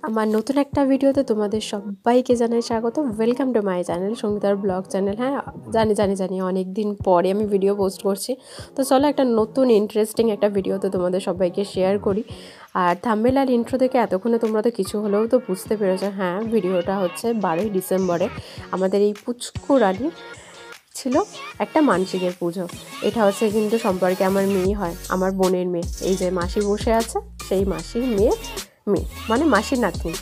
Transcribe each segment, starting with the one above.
আমার নতুন একটা ভিডিওতে তোমাদের সবাইকে জানাই স্বাগত। ওয়েলকাম টু মাই চ্যানেল, সঙ্গীতার ব্লগ চ্যানেল। হ্যাঁ, জানি অনেক দিন পরে আমি ভিডিও পোস্ট করছি, তো চলো একটা নতুন ইন্টারেস্টিং একটা ভিডিওতে তোমাদের সবাইকে শেয়ার করি। আর থাম্বনেল আর ইন্ট্রো থেকে এতক্ষণে তোমরা তো কিছু হলেও তো বুঝতে পেরেছো। হ্যাঁ, ভিডিওটা হচ্ছে 12ই ডিসেম্বরে আমাদের এই পুচকু রানী ছিল একটা মানসিকের পুজো। এটা হচ্ছে কিন্তু সম্পর্কে আমার মেয়ে হয়, আমার বোনের মেয়ে। এই যে মাসি বসে আছে, সেই মাসির মেয়ে মানে মাসির নাতনি।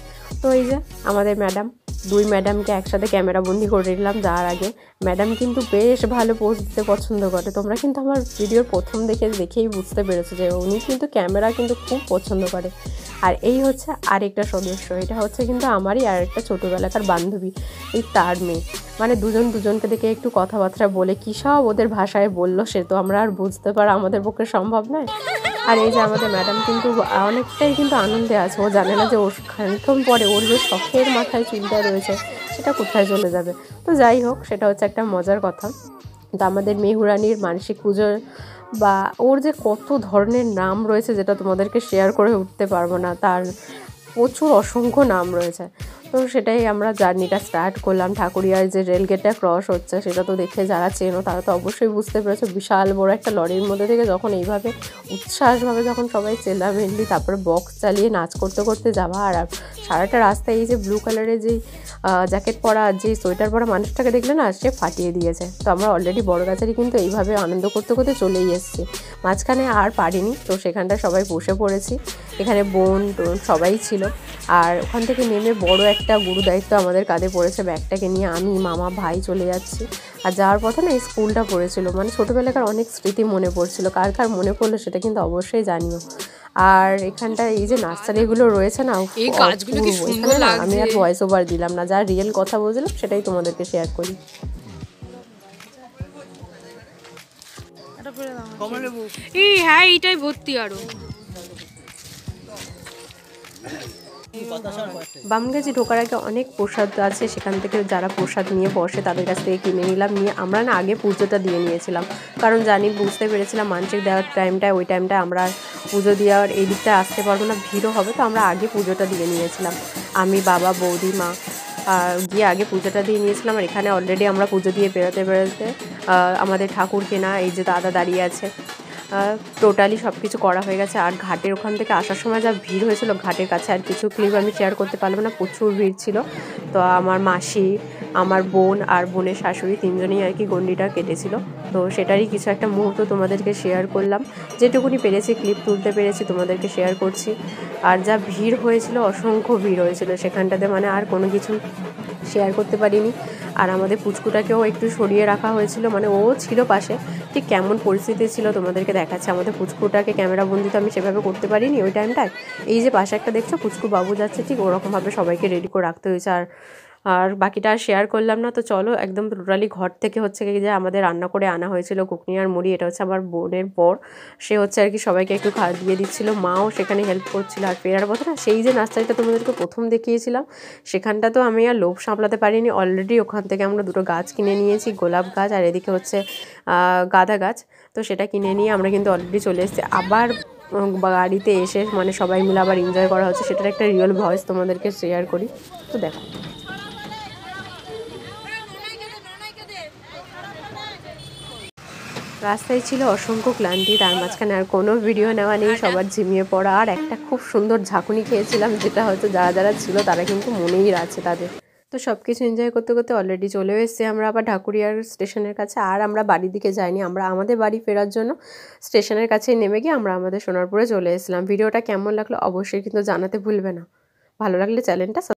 তো এই যে আমাদের ম্যাডাম, দুই ম্যাডামকে একসাথে ক্যামেরা বন্দি করে নিলাম যাওয়ার আগে। ম্যাডাম কিন্তু বেশ ভালো পোজ দিতে পছন্দ করে। তোমরা কিন্তু আমার ভিডিওর প্রথম দেখেই বুঝতে পেরেছো যে উনি কিন্তু ক্যামেরা কিন্তু খুব পছন্দ করে। আর এই হচ্ছে আরেকটা সদস্য, এটা হচ্ছে কিন্তু আমারই আরেকটা ছোটোবেলাকার বান্ধবী, এই তার মেয়ে। মানে দুজনকে দেখে একটু কথাবার্তা বলে কী সব ওদের ভাষায় বললো, সে তো আমরা আর বুঝতে পারা আমাদের পক্ষে সম্ভব নয়। আর এই যে আমাদের ম্যাডাম কিন্তু অনেকটাই কিন্তু আনন্দে আছে। ও জানে না যে ওর খানিকক্ষণ পরে ওর যে শখের মাথায় চুলটা রয়েছে সেটা কোথায় চলে যাবে। তো যাই হোক, সেটা হচ্ছে একটা মজার কথা। তো আমাদের মেহুরানির মানসিক পুজোর বা ওর যে কত ধরনের নাম রয়েছে যেটা তোমাদেরকে শেয়ার করে উঠতে পারবো না, তার প্রচুর অসংখ্য নাম রয়েছে। তো সেটাই আমরা জার্নিটা স্টার্ট করলাম। ঠাকুরিয়ার যে রেলগেটটা ক্রস হচ্ছে সেটা তো দেখে যারা চেনো তারা তো অবশ্যই বুঝতে পেরেছো, বিশাল বড় একটা লরির মধ্যে থেকে যখন এইভাবে উচ্ছ্বাসভাবে যখন সবাই চেল্লামেল্লি, তারপরে বক্স চালিয়ে নাচ করতে করতে যাওয়া। আর সারাটা রাস্তায় এই যে ব্লু কালারের যেই জ্যাকেট পরা আর যেই সোয়েটার পরা মানুষটাকে দেখলে না, সে ফাটিয়ে দিয়েছে। তো আমরা অলরেডি বড়গাছারি কিন্তু এইভাবে আনন্দ করতে করতে চলেই এসেছি। মাঝখানে আর পারিনি, তো সেখানটা সবাই বসে পড়েছি। এখানে বোন টোন সবাই ছিল। আর ওখান থেকে নেমে বড় একটা গুরু দায়িত্ব আমাদের কাঁধে পড়েছে। ব্যাগটাকে নিয়ে আমি, মামা, ভাই চলে যাচ্ছি। আর যাওয়ার পথে না এই স্কুলটা পড়েছিল, মানে ছোটোবেলাকার অনেক স্মৃতি মনে পড়ছিল। কার কার মনে পড়লো সেটা কিন্তু অবশ্যই জানিও। আর এখানটা এই যে নার্সারিগুলো রয়েছে না, এই গাছগুলো কি সুন্দর লাগছে। আমি আর ভয়েস ওভার দিলাম না, যা রিয়েল কথা বলছিলাম সেটাই তোমাদেরকে শেয়ার করি। হ্যাঁ, এইটাই ভর্তি আরো। বামগাছি ঢোকার আগে অনেক প্রসাদ আছে, সেখান থেকে যারা প্রসাদ নিয়ে বসে তাদের কাছ থেকে কিনে নিলাম। নিয়ে আমরা না আগে পুজোটা দিয়ে নিয়েছিলাম, কারণ বুঝতে পেরেছিলাম মানসিক দেওয়ার টাইমটায়, ওই টাইমটায় আমরা পুজো দেওয়ার এই দিকটা আসতে পারবো না, ভিড়ও হবে। তো আমরা আগে পুজোটা দিয়ে নিয়েছিলাম, আমি, বাবা, বৌদি, মা গিয়ে আগে পুজোটা দিয়ে নিয়েছিলাম। আর এখানে অলরেডি আমরা পুজো দিয়ে বেরোতে আমাদের ঠাকুর কেনা, এই যে দাদা দাঁড়িয়ে আছে, টোটালি সব কিছু করা হয়ে গেছে। আর ঘাটের ওখান থেকে আসার সময় যা ভিড় হয়েছিল ঘাটের কাছে, আর কিছু ক্লিপ আমি শেয়ার করতে পারলাম না, প্রচুর ভিড় ছিল। তো আমার মাসি, আমার বোন আর বোনের শাশুড়ি তিনজনেই আর কি গন্ডিটা কেটেছিল। তো সেটারই কিছু একটা মুহূর্ত তোমাদেরকে শেয়ার করলাম, যেটুকুনি পেরেছি ক্লিপ তুলতে পেরেছি তোমাদেরকে শেয়ার করছি। আর যা ভিড় হয়েছিল, অসংখ্য ভিড় হয়েছিল সেখানটাতে, মানে আর কোনো কিছু শেয়ার করতে পারিনি। আর আমাদের পুচকুটাকেও একটু সরিয়ে রাখা হয়েছিল, মানে ও ছিল পাশে, ঠিক কেমন পরিস্থিতি ছিল তোমাদেরকে দেখাচ্ছে। আমাদের পুচকুটাকে ক্যামেরা বন্দি তো আমি সেভাবে করতে পারিনি ওই টাইমটায়। এই যে পাশে একটা দেখছো পুচকু বাবু যাচ্ছে, ঠিক ওরকমভাবে সবাইকে রেডি করে রাখতে হয়েছে। আর বাকিটা আর শেয়ার করলাম না। তো চলো একদম টোটালি ঘর থেকে হচ্ছে কি যে আমাদের রান্না করে আনা হয়েছিল ঘুগনি আর মুড়ি। এটা হচ্ছে আমার বোনের বর, সে হচ্ছে আর কি সবাইকে একটু দিয়ে দিচ্ছিলো, মাও সেখানে হেল্প করছিল। আর ফেরার পথে না সেই যে নার্সারিটা তোমাদেরকে প্রথম দেখিয়েছিলাম, সেখানটা তো আমি আর লোভ সামলাতে পারিনি। অলরেডি ওখান থেকে আমরা দুটো গাছ কিনে নিয়েছি, গোলাপ গাছ আর এদিকে হচ্ছে গাঁদা গাছ। তো সেটা কিনে নিয়ে আমরা কিন্তু অলরেডি চলে এসেছি। আবার গাড়িতে এসে মানে সবাই মিলে আবার এনজয় করা হচ্ছে, সেটার একটা রিয়েল ভয়েস তোমাদেরকে শেয়ার করি। তো দেখো, রাস্তায় ছিল অসংখ্য ক্লান্তি, তার মাঝখানে আর কোনো ভিডিও নেওয়া নেই, সবার ঝিমিয়ে পড়া। আর একটা খুব সুন্দর ঝাঁকুনি খেয়েছিলাম, যেটা হয়তো যারা ছিল তারা কিন্তু মনেই আছে তাদের। তো সব কিছু এনজয় করতে করতে অলরেডি চলেও এসেছি আমরা আবার ঢাকুরিয়ার স্টেশনের কাছে। আর আমরা বাড়ির দিকে যাইনি, আমরা আমাদের বাড়ি ফেরার জন্য স্টেশনের কাছে নেমে গিয়ে আমরা আমাদের সোনারপুরে চলে এসেছিলাম। ভিডিওটা কেমন লাগলো অবশ্যই কিন্তু জানাতে ভুলবে না। ভালো লাগলে চ্যানেলটা